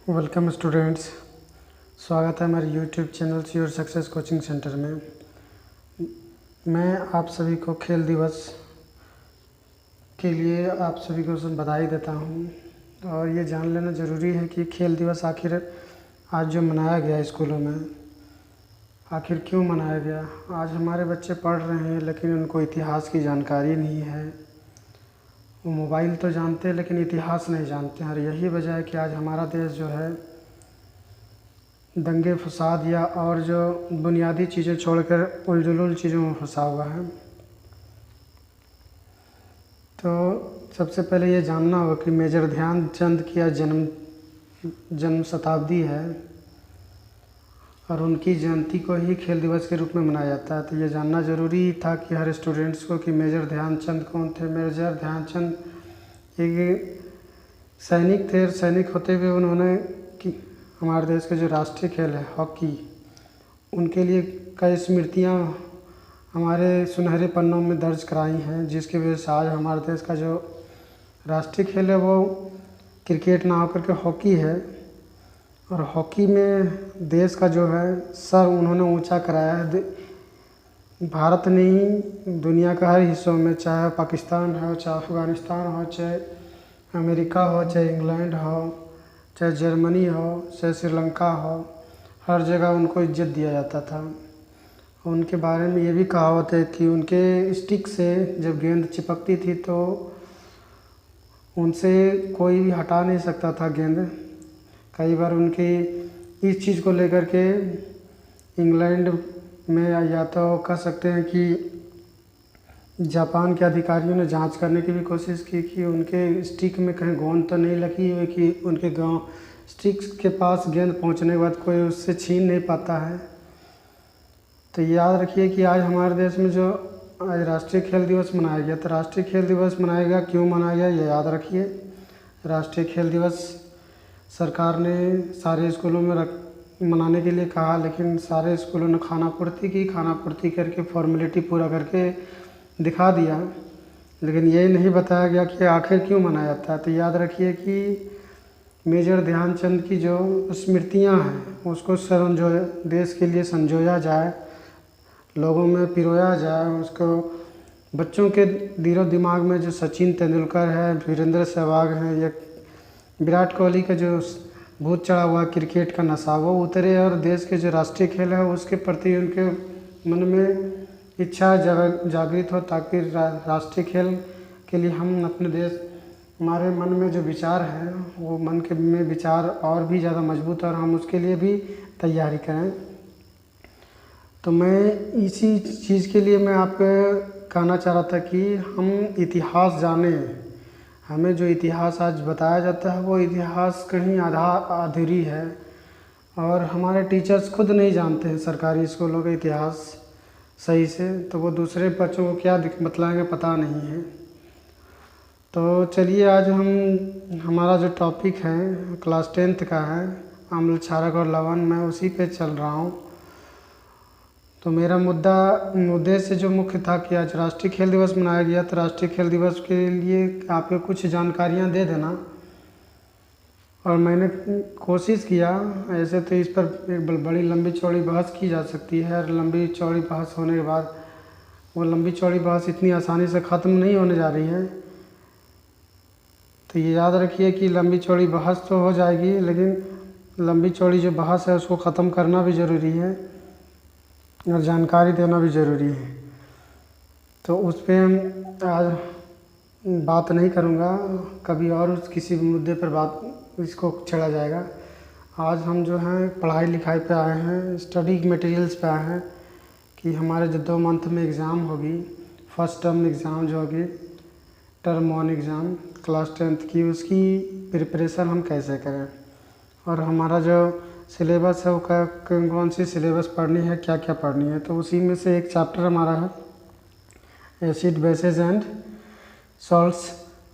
Welcome students. स्वागत है हमारे YouTube channel your success coaching centre में। मैं आप सभी को खेल दिवस के लिए आप सभी को बधाई देता हूं। और ये जान लेना ज़रूरी है कि खेल दिवस आखिर आज जो मनाया गया स्कूलों में आखिर क्यों मनाया गया। आज हमारे बच्चे पढ़ रहे हैं लेकिन उनको इतिहास की जानकारी नहीं है। वो मोबाइल तो जानते हैं लेकिन इतिहास नहीं जानते हैं। और यही वजह है कि आज हमारा देश जो है दंगे फसाद या और जो बुनियादी चीज़ें छोड़कर उलझुल चीज़ों में फंसा हुआ है। तो सबसे पहले ये जानना होगा कि मेजर ध्यानचंद की आज जन्म शताब्दी है और उनकी जयंती को ही खेल दिवस के रूप में मनाया जाता है। तो ये जानना ज़रूरी था कि हर स्टूडेंट्स को कि मेजर ध्यानचंद कौन थे। मेजर ध्यानचंद एक सैनिक थे। सैनिक होते हुए उन्होंने कि हमारे देश के जो राष्ट्रीय खेल है हॉकी, उनके लिए कई स्मृतियाँ हमारे सुनहरे पन्नों में दर्ज कराई हैं, जिसकी वजह से आज हमारे देश का जो राष्ट्रीय खेल है वो क्रिकेट ना होकर के हॉकी है। और हॉकी में देश का जो है सर उन्होंने ऊंचा कराया है। भारत ने ही दुनिया का हर हिस्सों में, चाहे पाकिस्तान हो, चाहे अफ़गानिस्तान हो, चाहे अमेरिका हो, चाहे इंग्लैंड हो, चाहे जर्मनी हो, चाहे श्रीलंका हो, हर जगह उनको इज्जत दिया जाता था। उनके बारे में ये भी कहावत है कि उनके स्टिक से जब गेंद चिपकती थी तो उनसे कोई भी हटा नहीं सकता था गेंद। कई बार उनकी इस चीज़ को लेकर के इंग्लैंड में या तो कह सकते हैं कि जापान के अधिकारियों ने जांच करने की भी कोशिश की कि उनके स्टिक में कहीं गोंद तो नहीं लगी हुई कि उनके गांव स्टिक के पास गेंद पहुंचने के बाद कोई उससे छीन नहीं पाता है। तो याद रखिए कि आज हमारे देश में जो आज राष्ट्रीय खेल दिवस मनाया गया, तो राष्ट्रीय खेल दिवस मनाया गया क्यों मनाया गया ये याद रखिए। राष्ट्रीय खेल दिवस सरकार ने सारे स्कूलों में मनाने के लिए कहा, लेकिन सारे स्कूलों ने खानापूर्ति की। खानापूर्ति करके फॉर्मेलिटी पूरा करके दिखा दिया, लेकिन ये नहीं बताया गया कि आखिर क्यों मनाया जाता है। तो याद रखिए कि मेजर ध्यानचंद की जो स्मृतियां हैं उसको देश के लिए संजोया जाए, लोगों में पिरोया जाए। उसको बच्चों के दिलो दिमाग में जो सचिन तेंदुलकर है, वीरेंद्र सहवाग हैं या विराट कोहली का जो भूत चढ़ा हुआ क्रिकेट का नशा वो उतरे और देश के जो राष्ट्रीय खेल है उसके प्रति उनके मन में इच्छा जागृत हो, ताकि राष्ट्रीय खेल के लिए हम अपने देश हमारे मन में जो विचार है वो मन के में विचार और भी ज़्यादा मजबूत और हम उसके लिए भी तैयारी करें। तो मैं इसी चीज़ के लिए मैं आपको कहना चाह रहा था कि हम इतिहास जानें। हमें जो इतिहास आज बताया जाता है वो इतिहास कहीं अधूरी है और हमारे टीचर्स खुद नहीं जानते हैं सरकारी स्कूलों का इतिहास सही से, तो वो दूसरे बच्चों को क्या बतलाएंगे पता नहीं है। तो चलिए आज हमारा जो टॉपिक है क्लास 10th का है, अम्ल क्षारक और लवण, मैं उसी पे चल रहा हूँ। तो मेरा उद्देश्य जो मुख्य था कि आज राष्ट्रीय खेल दिवस मनाया गया, तो राष्ट्रीय खेल दिवस के लिए आपको कुछ जानकारियाँ दे देना। और मैंने कोशिश किया, ऐसे तो इस पर एक बड़ी लंबी चौड़ी बहस की जा सकती है और लंबी चौड़ी बहस होने के बाद वो लंबी चौड़ी बहस इतनी आसानी से ख़त्म नहीं होने जा रही है। तो ये याद रखिए कि लंबी चौड़ी बहस तो हो जाएगी, लेकिन लंबी चौड़ी जो बहस है उसको ख़त्म करना भी ज़रूरी है और जानकारी देना भी ज़रूरी है। तो उस पर हम आज बात नहीं करूँगा, कभी और उस किसी मुद्दे पर बात इसको छेड़ा जाएगा। आज हम जो हैं पढ़ाई लिखाई पे आए हैं, स्टडी मटेरियल्स पे आए हैं कि हमारे जो 2 मंथ में एग्ज़ाम होगी, फर्स्ट टर्म एग्ज़ाम जो होगी, टर्म 1 एग्ज़ाम क्लास 10th की, उसकी प्रिपरेशन हम कैसे करें और हमारा जो सिलेबस है वो कौन सी सिलेबस पढ़नी है, क्या क्या पढ़नी है। तो उसी में से एक चैप्टर हमारा है एसिड बेसेस एंड सॉल्ट्स,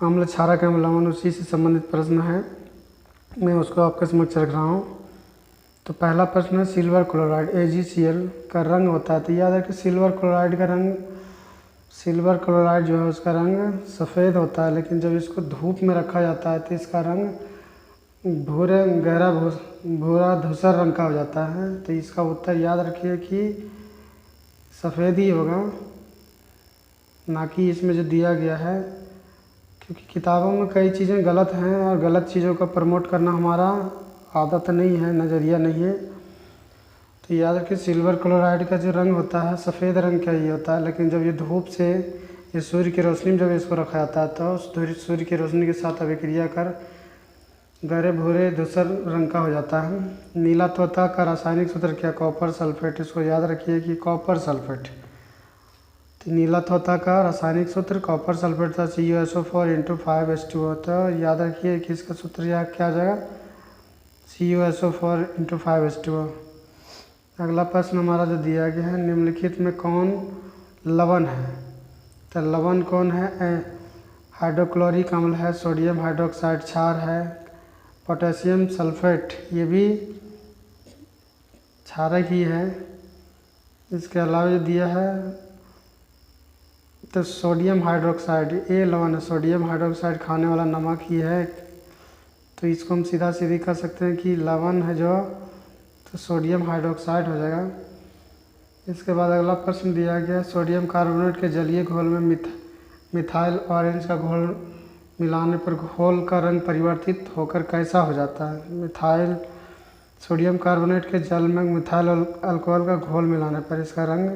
अम्ल क्षारक एवं लवण, उसी से संबंधित प्रश्न है। मैं उसको आपके समक्ष रख रहा हूँ। तो पहला प्रश्न है सिल्वर क्लोराइड AgCl का रंग होता है। तो याद है कि सिल्वर क्लोराइड जो है उसका रंग सफ़ेद होता है, लेकिन जब इसको धूप में रखा जाता है तो इसका रंग भूरे गहरा भूरा धूसर रंग का हो जाता है। तो इसका उत्तर याद रखिए कि सफ़ेद ही होगा, ना कि इसमें जो दिया गया है। क्योंकि किताबों में कई चीज़ें गलत हैं और गलत चीज़ों का प्रमोट करना हमारा आदत नहीं है, नज़रिया नहीं है। तो याद रखिए सिल्वर क्लोराइड का जो रंग होता है सफ़ेद रंग का ही होता है, लेकिन जब ये धूप से ये सूर्य की रोशनी में जब इसको रखा जाता है तो सूर्य की रोशनी के साथ अभिक्रिया कर गहरे भूरे धूसर रंग का हो जाता है। नीला तोता का रासायनिक सूत्र क्या? Copper sulphate. इसको याद रखिए कि कॉपर सल्फेट। तो नीला तोता का रासायनिक सूत्र कॉपर सल्फेट था, CuSO4 × 5H2O। तो याद रखिए कि इसका सूत्र यहाँ क्या आ जाएगा? CuSO4 × 5H2O। अगला प्रश्न हमारा जो दिया गया है, निम्नलिखित में कौन लवण है? तो लवण कौन है? हाइड्रोक्लोरिक अम्ल है, सोडियम हाइड्रोक्साइड क्षार है, पोटेशियम सल्फेट ये भी क्षारक ही है। इसके अलावा जो दिया है तो सोडियम हाइड्रोक्साइड ये लवण है, सोडियम हाइड्रोक्साइड खाने वाला नमक ही है। तो इसको हम सीधा सीधी कर सकते हैं कि लवण है जो तो सोडियम हाइड्रोक्साइड हो जाएगा। इसके बाद अगला प्रश्न दिया गया, सोडियम कार्बोनेट के जलीय घोल में मिथाइल ऑरेंज का घोल मिलाने पर घोल का रंग परिवर्तित होकर कैसा हो जाता है? सोडियम कार्बोनेट के जल में मिथाइल अल्कोहल का घोल मिलाने पर इसका रंग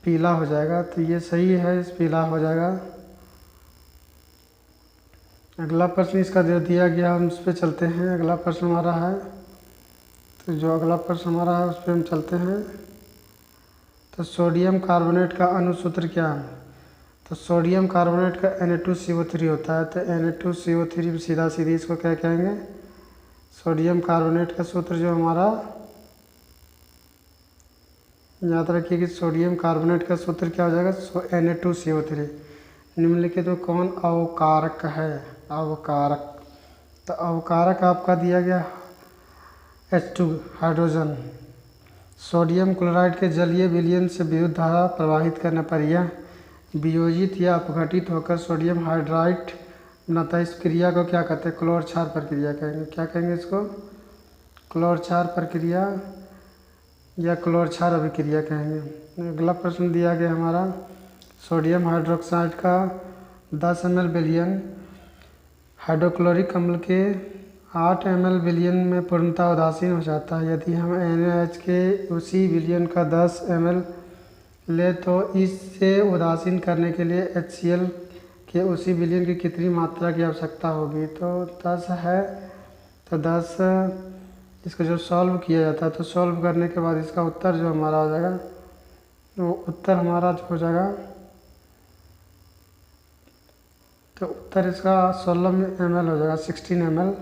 पीला हो जाएगा। तो ये सही है, इस पीला हो जाएगा। अगला प्रश्न इसका जो दिया गया हम उस पर चलते हैं। अगला प्रश्न हमारा है, तो जो अगला प्रश्न हमारा है उस पर हम चलते हैं। तो सोडियम कार्बोनेट का अणुसूत्र क्या है? तो सोडियम कार्बोनेट का Na2CO3 होता है। तो Na2CO3 सीधा सीधी इसको क्या कहेंगे? सोडियम कार्बोनेट का सूत्र जो हमारा याद रखिए कि सोडियम कार्बोनेट का सूत्र क्या हो जाएगा? Na2CO3। निम्नलिखित में कौन अवकारक है? अवकारक। तो अवकारक आपका दिया गया H2 हाइड्रोजन। सोडियम क्लोराइड के जलीय विलयन से विद्युत धारा प्रवाहित करने पर यह वियोजित या अपघटित होकर सोडियम हाइड्राइड बनाता है। इस क्रिया को क्या कहते हैं? क्लोर क्षार प्रक्रिया कहेंगे। क्या कहेंगे इसको? क्लोर क्षार प्रक्रिया या क्लोर क्षार अभिक्रिया कहेंगे। अगला प्रश्न दिया गया हमारा, सोडियम हाइड्रोक्साइड का 10 ml विलयन हाइड्रोक्लोरिक अम्ल के 8 ml विलयन में पूर्णतः उदासीन हो जाता है। यदि हम NaOH के उसी विलयन का 10 ml ले तो इससे उदासीन करने के लिए HCl के उसी विलयन की कितनी मात्रा की आवश्यकता होगी? तो 10 है, तो 10 इसको जो सॉल्व किया जाता है तो सॉल्व करने के बाद इसका उत्तर जो हमारा हो जाएगा वो उत्तर हमारा जो हो जाएगा तो उत्तर इसका 16 ml हो जाएगा, 16 ml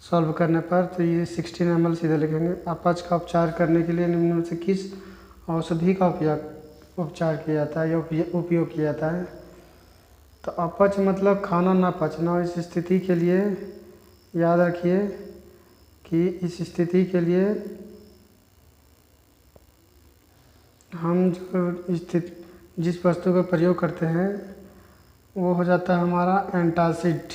सॉल्व करने पर। तो ये 16 ml सीधे लिखेंगे। अपच का उपचार करने के लिए निम्न में से किस औषधि का उपचार किया जाता है या उपयोग किया जाता है? तो अपच मतलब खाना ना पचना। इस स्थिति के लिए याद रखिए कि इस स्थिति के लिए हम जो जिस वस्तु का प्रयोग करते हैं वो हो जाता है हमारा एंटासिड।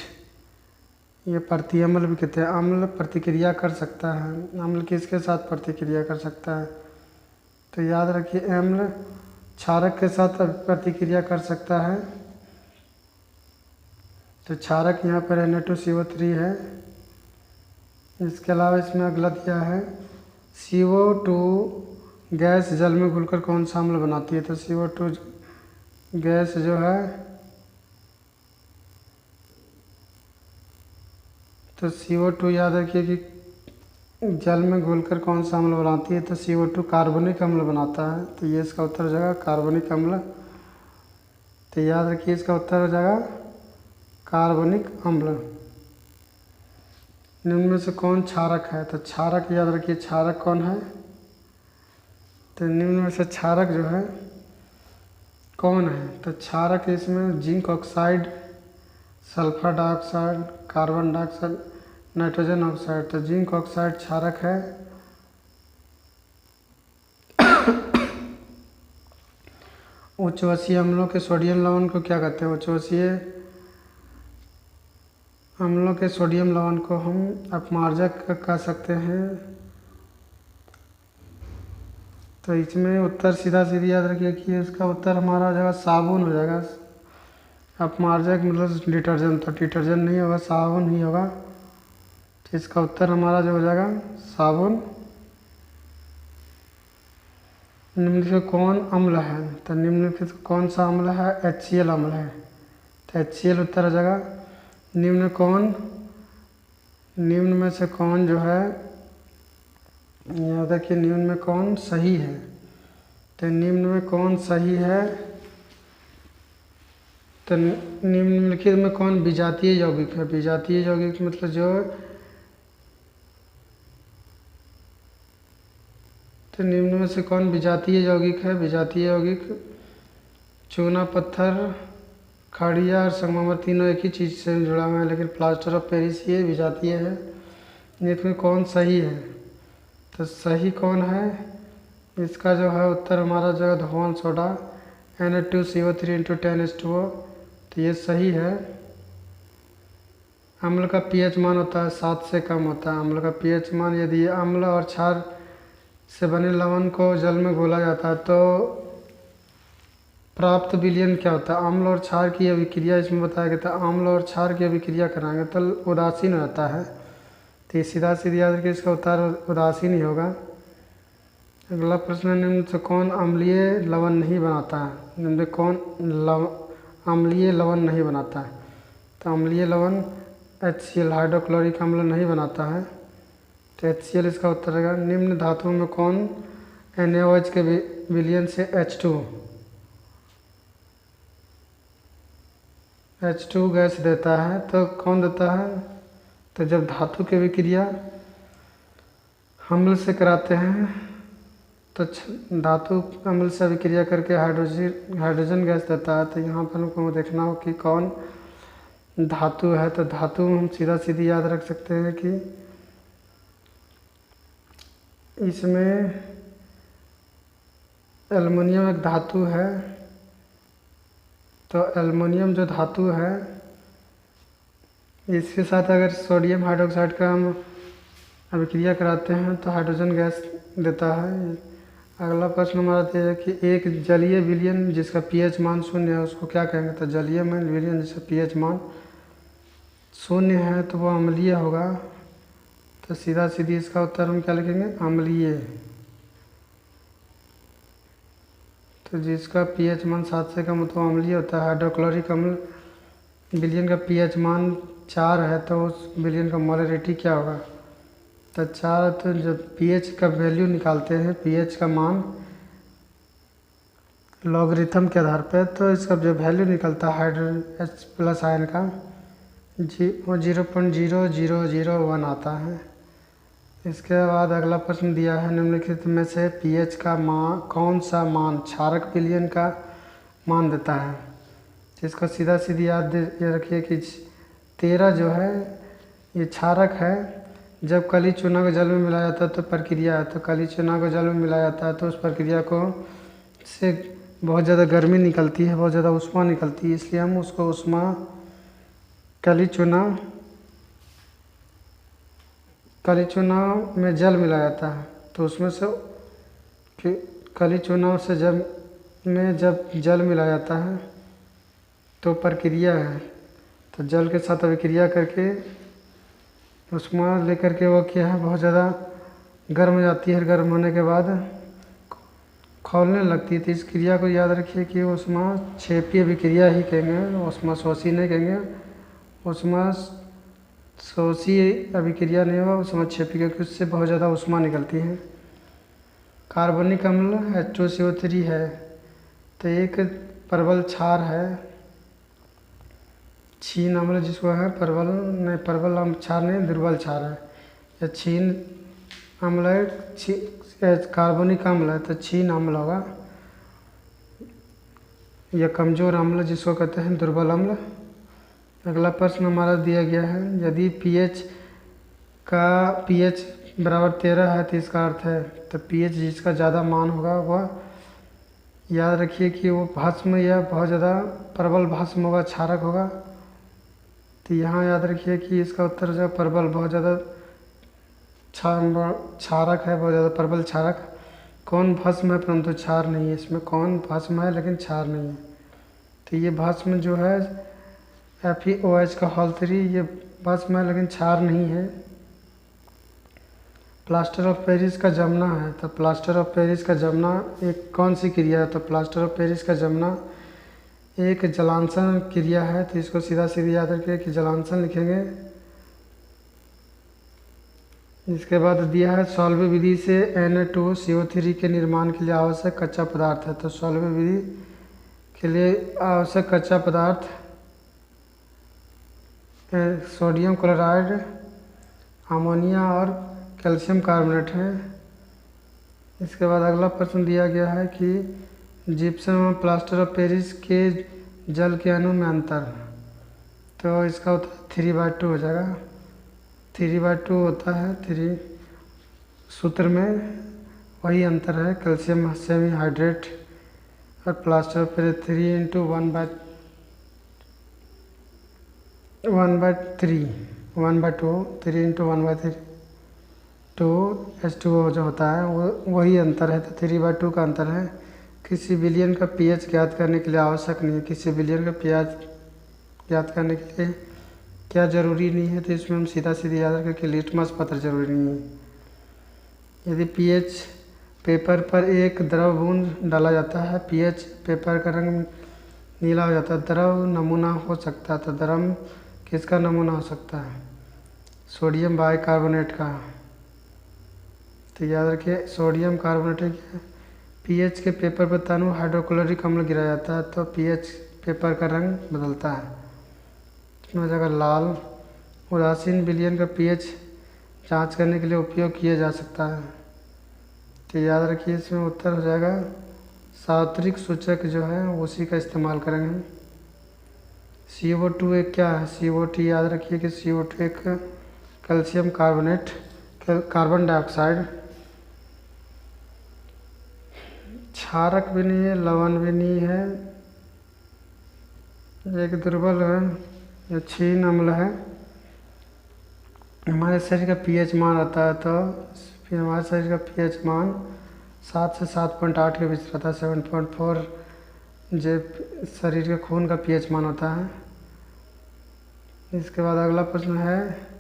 ये प्रतिअम्ल भी कहते हैं। अम्ल प्रतिक्रिया कर सकता है। अम्ल किसके साथ प्रतिक्रिया कर सकता है? तो याद रखिए अम्ल क्षारक के साथ प्रतिक्रिया कर सकता है। तो क्षारक यहाँ पर Na2CO3 है। इसके अलावा इसमें अगला दिया है, CO2 गैस जल में घुलकर कौन सा अम्ल बनाती है? तो CO2 गैस जो है तो CO2 याद रखिए कि जल में घुलकर कौन सा अम्ल बनाती है? तो CO2 कार्बनिक अम्ल बनाता है। तो ये इसका उत्तर हो जाएगा कार्बनिक अम्ल। तो याद रखिए इसका उत्तर हो जाएगा कार्बनिक अम्ल। निम्न में से कौन क्षारक है? तो क्षारक याद रखिए क्षारक कौन है? तो निम्न में से क्षारक जो है कौन है? तो क्षारक इसमें zinc oxide, sulphur dioxide, carbon dioxide, nitrogen oxide. तो जिंक ऑक्साइड क्षारक है। उच्चवसीय अम्लों के सोडियम लवण को क्या कहते हैं? उच्चवसीय अम्लों के सोडियम लवण को हम अपमार्जक कह सकते हैं। तो इसमें उत्तर सीधा सीधी याद रखिए कि इसका उत्तर हमारा हो जाएगा साबुन हो जाएगा। अपमार्जक मतलब डिटर्जेंट, तो डिटर्जेंट नहीं होगा, साबुन ही होगा। तो इसका उत्तर हमारा जो हो जाएगा साबुन। निम्नलिखित कौन अम्ल है? तो निम्नलिखित कौन सा अम्ल है? HCl अम्ल है। तो HCl उत्तर हो जाएगा। निम्न में से कौन जो है, याद रखिए निम्न में कौन सही है। तो निम्न में कौन सही है? तो निम्नलिखित में कौन विजातीय यौगिक है? विजातीय यौगिक मतलब जो, तो निम्न में से कौन विजातीय यौगिक है? विजातीय यौगिक चूना पत्थर, खड़िया और संगमरमर तीनों एक ही चीज़ से जुड़ा हुआ है, लेकिन प्लास्टर ऑफ पेरिस ये विजातीय है। इसमें कौन सही है? तो सही कौन है? इसका जो है उत्तर हमारा जो है धोवन सोडा Na2CO3 × 10H2O। तो ये सही है। अम्ल का pH मान होता है 7 से कम होता है। अम्ल का pH मान, यदि अम्ल और क्षार से बने लवण को जल में घोला जाता है तो प्राप्त विलयन क्या होता है? अम्ल और क्षार की अभिक्रिया इसमें बताया गया था। अम्ल और क्षार की अभिक्रिया कराएंगे तो उदासीन रहता है। तो ये सीधा सीधी याद रखिए, इसका उत्तर उदासीन ही होगा। अगला प्रश्न, निम्न से कौन अम्लीय लवण नहीं बनाता है? निम्न कौन अम्लीय लवण नहीं बनाता है? तो अम्लीय लवण HCl हाइड्रोक्लोरिक अम्ल नहीं बनाता है। तो HCl इसका उत्तर रहेगा। निम्न धातुओं में कौन NaOH के विलयन से H2 गैस देता है? तो कौन देता है? तो जब धातु की विक्रिया अम्ल से कराते हैं तो धातु अम्ल से विक्रिया करके हाइड्रोजन गैस देता है। तो यहाँ पर हमको देखना हो कि कौन धातु है। तो धातु हम सीधा सीधी याद रख सकते हैं कि इसमें एल्युमिनियम एक धातु है। तो एल्युमिनियम जो धातु है, इसके साथ अगर सोडियम हाइड्रोक्साइड का हम अभिक्रिया कराते हैं तो हाइड्रोजन गैस देता है। अगला प्रश्न हमारा यह है कि एक जलीय विलयन जिसका pH मान 0 है उसको क्या कहेंगे? तो जलीय में विलयन जिसका pH मान 0 है तो वो अम्लीय होगा। तो सीधा सीधी इसका उत्तर हम क्या लिखेंगे? अम्लीय। तो जिसका pH मान 7 से कम हो तो अम्लीय होता है। हाइड्रोक्लोरिक अम्ल विलयन का pH मान 4 है तो उस विलयन का मोलरिटी क्या होगा? तो 4, तो जब pH का वैल्यू निकालते हैं, pH का मान लॉगरिथम के आधार पर, तो इसका जो वैल्यू निकलता है H+ आयन का वो 0.0001 आता है। इसके बाद अगला प्रश्न दिया है, निम्नलिखित में से pH का मान कौन सा मान क्षारक विलयन का मान देता है? जिसको सीधा सीधी याद रखिए कि 13 जो है ये क्षारक है। जब कली चूना को जल में मिलाया जाता है तो प्रक्रिया है, तो कली चूना को जल में मिलाया जाता है तो उस प्रक्रिया को से बहुत ज़्यादा गर्मी निकलती है, बहुत ज़्यादा ऊष्मा निकलती है, इसलिए हम उसको ऊष्मा कली चूना में जल मिलाया जाता है तो उसमें से कली चूना से जब जल मिलाया जाता है तो प्रक्रिया है। तो जल के साथ अभिक्रिया करके ऊष्मा लेकर के वो क्या है, बहुत ज़्यादा गर्म हो जाती है। गर्म होने के बाद खौलने लगती है। तो इस क्रिया को याद रखिए कि ऊष्मा क्षेपीय अभिक्रिया ही कहेंगे, ऊष्मा शोषी नहीं कहेंगे। ऊष्मा शोषी अभिक्रिया नहीं होगा, ऊष्मा क्षेपी, क्योंकि उससे बहुत ज़्यादा ऊष्मा निकलती है। कार्बनिक अम्ल H2CO3 है तो एक प्रबल क्षार है। क्षीण अम्ल जिसको है प्रबल क्षार नहीं, दुर्बल क्षार है। या क्षीण अम्ल है, कार्बनिक अम्ल है तो क्षीण अम्ल होगा। या कमज़ोर अम्ल जिसको कहते हैं दुर्बल अम्ल। अगला प्रश्न हमारा दिया गया है, यदि pH बराबर 13 है तो इसका अर्थ है, तो pH जिसका ज़्यादा मान होगा वह याद रखिए कि वो भस्म या बहुत ज़्यादा प्रबल भस्म होगा, क्षारक होगा। तो यहाँ याद रखिए कि इसका उत्तर हो जाएगा परवल। बहुत ज़्यादा क्षारक है, बहुत ज़्यादा परवल क्षारक। कौन भस्म है परंतु क्षार नहीं है, इसमें कौन भस्म है लेकिन क्षार नहीं है। तो ये भस्म जो है FeOH का होल 3, ये भस्म है लेकिन क्षार नहीं है। प्लास्टर ऑफ पेरिस का जमना है, तो प्लास्टर ऑफ पेरिस का जमना एक कौन सी क्रिया है, तो प्लास्टर ऑफ पेरिस का जमना एक जलांशन क्रिया है। तो इसको सीधा सीधा याद रखिए कि जलांशन लिखेंगे। इसके बाद दिया है सॉल्वे विधि से Na2CO3 के निर्माण के लिए आवश्यक कच्चा पदार्थ है। तो सॉल्वे विधि के लिए आवश्यक कच्चा पदार्थ सोडियम क्लोराइड, अमोनिया और कैल्शियम कार्बोनेट है। इसके बाद अगला प्रश्न दिया गया है कि जिप्सम और प्लास्टर ऑफ पेरिस के जल के अणु में अंतर। तो इसका उत्तर 3/2 हो जाएगा। 3/2 होता है, 3 सूत्र में वही अंतर है। कैल्शियम सेमी हाइड्रेट और प्लास्टर ऑफ पेरिस 3 × 1/3 1/2 3 × 1/3 H2O जो होता है वो वही अंतर है। तो 3/2 का अंतर है। किसी विलयन का pH ज्ञात करने के लिए आवश्यक नहीं है। किसी विलयन का pH ज्ञात करने के लिए क्या ज़रूरी नहीं है, तो इसमें हम सीधा सीधा याद रखें कि लिटमस पत्र जरूरी नहीं है। यदि pH पेपर पर एक द्रव बूंद डाला जाता है, pH पेपर का रंग नीला हो जाता है, द्रव नमूना हो सकता है। तो द्रव किसका नमूना हो सकता है, सोडियम बाइकार्बोनेट का। तो याद रखिए सोडियम कार्बोनेट है। pH के पेपर पर तनु हाइड्रोक्लोरिक अम्ल गिराया जाता है, तो pH पेपर का रंग बदलता है, इसमें हो जाएगा लाल। उदासीन विलयन का pH जांच करने के लिए उपयोग किया जा सकता है। तो याद रखिए इसमें उत्तर हो जाएगा सार्वत्रिक सूचक जो है उसी का इस्तेमाल करेंगे। CO2 एक क्या है, CO2 याद रखिए कि CO2 एक कैल्शियम कार्बोनेट, कार्बन डाइऑक्साइड, क्षारक भी नहीं है, लवण भी नहीं है, एक दुर्बल है, जो क्षीण अम्ल है। हमारे शरीर का pH मान आता है, तो फिर हमारे शरीर का pH मान 7 से 7.8 के बीच रहता है। 7.4 जो शरीर के खून का pH मान होता है। इसके बाद अगला प्रश्न है,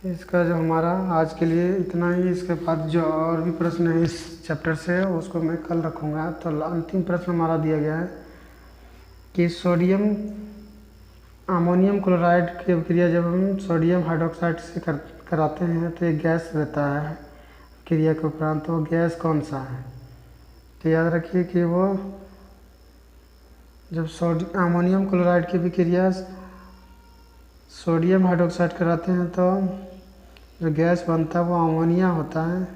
इसका जो हमारा आज के लिए इतना ही। इसके बाद जो और भी प्रश्न है इस चैप्टर से उसको मैं कल रखूँगा। तो अंतिम प्रश्न हमारा दिया गया है कि सोडियम अमोनियम क्लोराइड की अभिक्रिया जब हम सोडियम हाइड्रोक्साइड से कराते हैं तो एक गैस रहता है क्रिया के उपरांत, तो वो गैस कौन सा है। तो याद रखिए कि वो जब अमोनियम क्लोराइड की अभिक्रिया सोडियम हाइड्रोक्साइड कराते हैं तो जो गैस बनता है वो अमोनिया होता है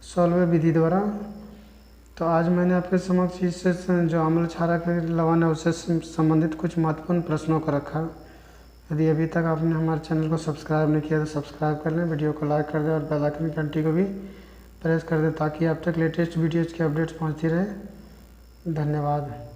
सॉल्वे विधि द्वारा। तो आज मैंने आपके समक्ष इससे जो अम्ल क्षारक लवण है उससे संबंधित कुछ महत्वपूर्ण प्रश्नों को रखा। यदि अभी तक आपने हमारे चैनल को सब्सक्राइब नहीं किया तो सब्सक्राइब कर लें, वीडियो को लाइक कर दें और बेल आइकन घंटी को भी प्रेस कर दें ताकि आप तक लेटेस्ट वीडियोज़ की अपडेट्स पहुँचती रहे। धन्यवाद।